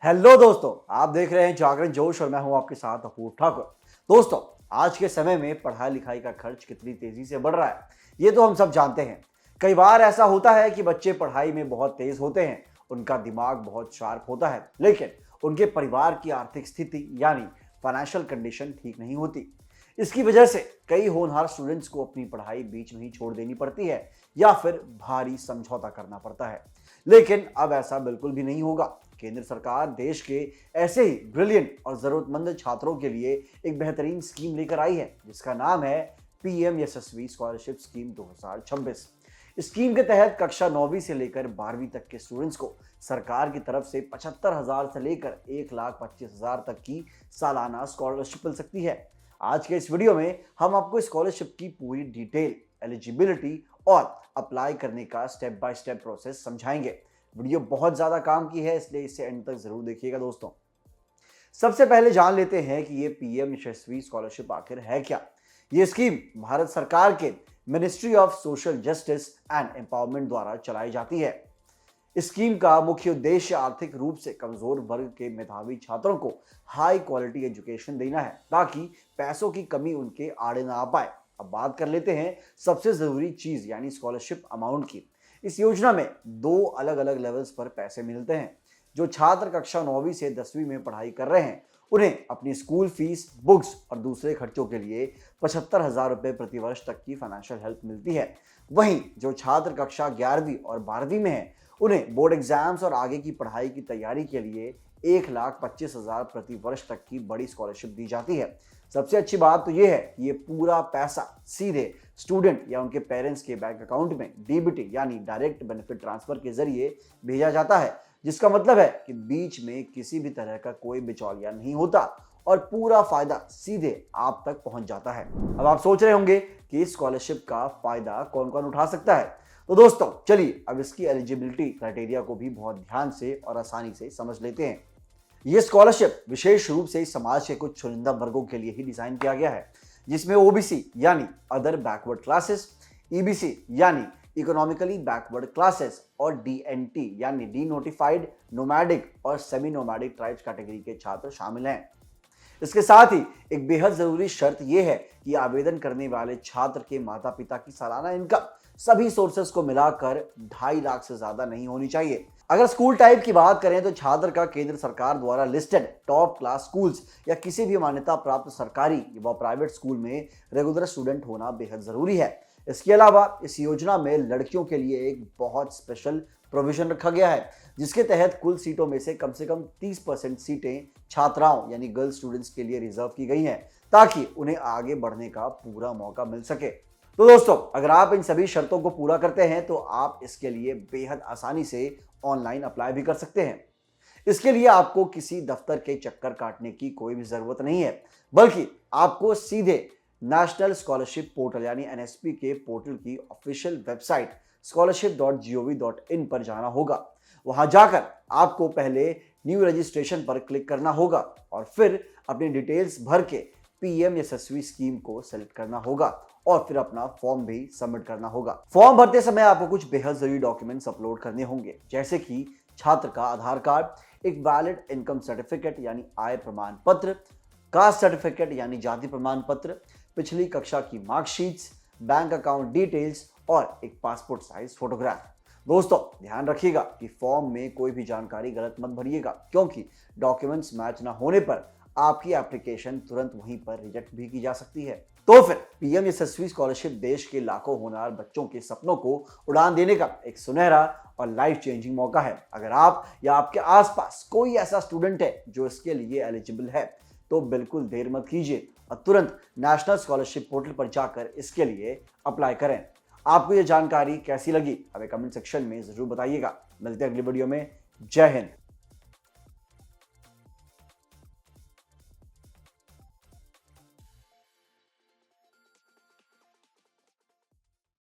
Hello दोस्तों, आप देख रहे हैं जागरण जोश और मैं हूं आपके साथ अपूर्व ठाकुर। दोस्तों, आज के समय में पढ़ाई लिखाई का खर्च कितनी तेजी से बढ़ रहा है ये तो हम सब जानते हैं। कई बार ऐसा होता है कि बच्चे पढ़ाई में बहुत तेज होते हैं, उनका दिमाग बहुत शार्प होता है, लेकिन उनके परिवार की आर्थिक स्थिति यानी फाइनेंशियल कंडीशन ठीक नहीं होती। इसकी वजह से कई होनहार स्टूडेंट्स को अपनी पढ़ाई बीच में ही छोड़ देनी पड़ती है या फिर भारी समझौता करना पड़ता है। लेकिन अब ऐसा बिल्कुल भी नहीं होगा। केंद्र सरकार देश के ऐसे ही ब्रिलियंट और जरूरतमंद छात्रों के लिए एक बेहतरीन स्कीम लेकर आई है जिसका नाम है पीएम यशस्वी स्कॉलरशिप स्कीम 2026। स्कीम के तहत कक्षा 9वीं से लेकर 12वीं तक के स्टूडेंट्स को सरकार की तरफ से 75,000 से लेकर 1,25,000 तक की सालाना स्कॉलरशिप मिल सकती है। आज के इस वीडियो में हम आपको स्कॉलरशिप की पूरी डिटेल, एलिजिबिलिटी और अप्लाई करने का स्टेप बाय स्टेप प्रोसेस समझाएंगे। वीडियो बहुत ज्यादा काम की है, इसलिए इसे एंड तक जरूर देखिएगा। दोस्तों, सबसे पहले जान लेते हैं कि ये पीएम यशस्वी स्कॉलरशिप आखिर है क्या। ये स्कीम भारत सरकार के ministry of social justice and empowerment द्वारा चलाई जाती है। इस स्कीम का मुख्य उद्देश्य आर्थिक रूप से कमजोर वर्ग के मेधावी छात्रों को हाई क्वालिटी एजुकेशन देना है ताकि पैसों की कमी उनके आड़े ना आ पाए। अब बात कर लेते हैं सबसे जरूरी चीज यानी स्कॉलरशिप अमाउंट की। इस योजना में दो अलग अलग लेवल्स पर पैसे मिलते हैं। जो छात्र कक्षा 9वीं से 10वीं में पढ़ाई कर रहे हैं उन्हें अपनी स्कूल फीस, बुक्स और दूसरे खर्चों के लिए 75,000 रुपए प्रति वर्ष तक की फाइनेंशियल हेल्प मिलती है। वहीं जो छात्र कक्षा 11वीं और 12वीं में है उन्हें बोर्ड एग्जाम्स और आगे की पढ़ाई की तैयारी के लिए 1,25,000 प्रति वर्ष तक की बड़ी स्कॉलरशिप दी जाती है। सबसे अच्छी बात तो यह है कि ये पूरा पैसा सीधे स्टूडेंट या उनके पेरेंट्स के बैंक अकाउंट में डीबीटी यानी डायरेक्ट बेनिफिट ट्रांसफर के जरिए भेजा जाता है, जिसका मतलब है कि बीच में किसी भी तरह का कोई बिचौलिया नहीं होता और पूरा फायदा सीधे आप तक पहुंच जाता है। अब आप सोच रहे होंगे कि इस स्कॉलरशिप का फायदा कौन कौन उठा सकता है, तो दोस्तों चलिए अब इसकी एलिजिबिलिटी क्राइटेरिया को भी बहुत ध्यान से और आसानी से समझ लेते हैं। यह स्कॉलरशिप विशेष रूप से समाज के कुछ चुनिंदा वर्गों के लिए ही डिजाइन किया गया है, जिसमें ओबीसी यानी अदर बैकवर्ड क्लासेस, ईबीसी यानी इकोनॉमिकली बैकवर्ड क्लासेस और डीएनटी यानी डी नोटिफाइड नोमैडिक और सेमी नोमैडिक ट्राइब्स कैटेगरी के छात्र शामिल हैं। इसके साथ ही एक बेहद जरूरी शर्त यह है कि आवेदन करने वाले छात्र के माता पिता की सालाना इनकम सभी सोर्सेस को मिलाकर 2.5 लाख से ज्यादा नहीं होनी चाहिए। अगर स्कूल टाइप की बात करें तो छात्र का केंद्र सरकार द्वारा लिस्टेड टॉप क्लास स्कूल्स या किसी भी मान्यता प्राप्त सरकारी व प्राइवेट स्कूल में रेगुलर स्टूडेंट होना बेहद जरूरी है। इसके अलावा इस योजना में लड़कियों के लिए एक बहुत स्पेशल प्रोविजन रखा गया है, जिसके तहत कुल सीटों में से कम 30% सीटें छात्राओं यानी गर्ल्स स्टूडेंट्स के लिए रिजर्व की गई हैं ताकि उन्हें आगे बढ़ने का पूरा मौका मिल सके। तो दोस्तों, अगर आप इन सभी शर्तों को पूरा करते हैं तो आप इसके लिए बेहद आसानी से ऑनलाइन अप्लाई भी कर सकते हैं। इसके लिए आपको किसी दफ्तर के चक्कर काटने की कोई भी जरूरत नहीं है, बल्कि आपको सीधे नेशनल स्कॉलरशिप पोर्टल यानी एनएसपी के पोर्टल की ऑफिशियल वेबसाइट scholarship.gov.in पर जाना होगा। वहां जाकर आपको पहले न्यू रजिस्ट्रेशन पर क्लिक करना होगा और फिर अपनी डिटेल्स भर के पीएम यशस्वी स्कीम को सेलेक्ट करना होगा और फिर अपना फॉर्म भी सबमिट करना होगा। फॉर्म भरते समय आपको कुछ बेहद जरूरी डॉक्यूमेंट्स अपलोड करने होंगे, जैसे कि छात्र का आधार कार्ड, एक वैलिड इनकम सर्टिफिकेट यानी आय प्रमाण पत्र, कास्ट सर्टिफिकेट यानी जाति प्रमाण पत्र, पिछली कक्षा की मार्कशीट्स, बैंक अकाउंट डिटेल्स और एक पासपोर्ट साइज फोटोग्राफ। दोस्तों, ध्यान रखिएगा कि फॉर्म में कोई भी जानकारी गलत मत भरिएगा, क्योंकि डॉक्यूमेंट्स मैच ना होने पर आपकी एप्लीकेशन तुरंत वहीं पर रिजेक्ट भी की जा सकती है। तो फिर पीएम यशस्वी स्कॉलरशिप देश के लाखों होनहार बच्चों के सपनों को उड़ान देने का एक सुनहरा और लाइफ चेंजिंग मौका है। अगर आप या आपके आसपास कोई ऐसा स्टूडेंट है जो इसके लिए एलिजिबल है तो बिल्कुल देर मत कीजिए और तुरंत नेशनल स्कॉलरशिप पोर्टल पर जाकर इसके लिए अप्लाई करें। आपको यह जानकारी कैसी लगी हमें कमेंट सेक्शन में जरूर बताइएगा। मिलते हैं अगली वीडियो में। जय हिंद।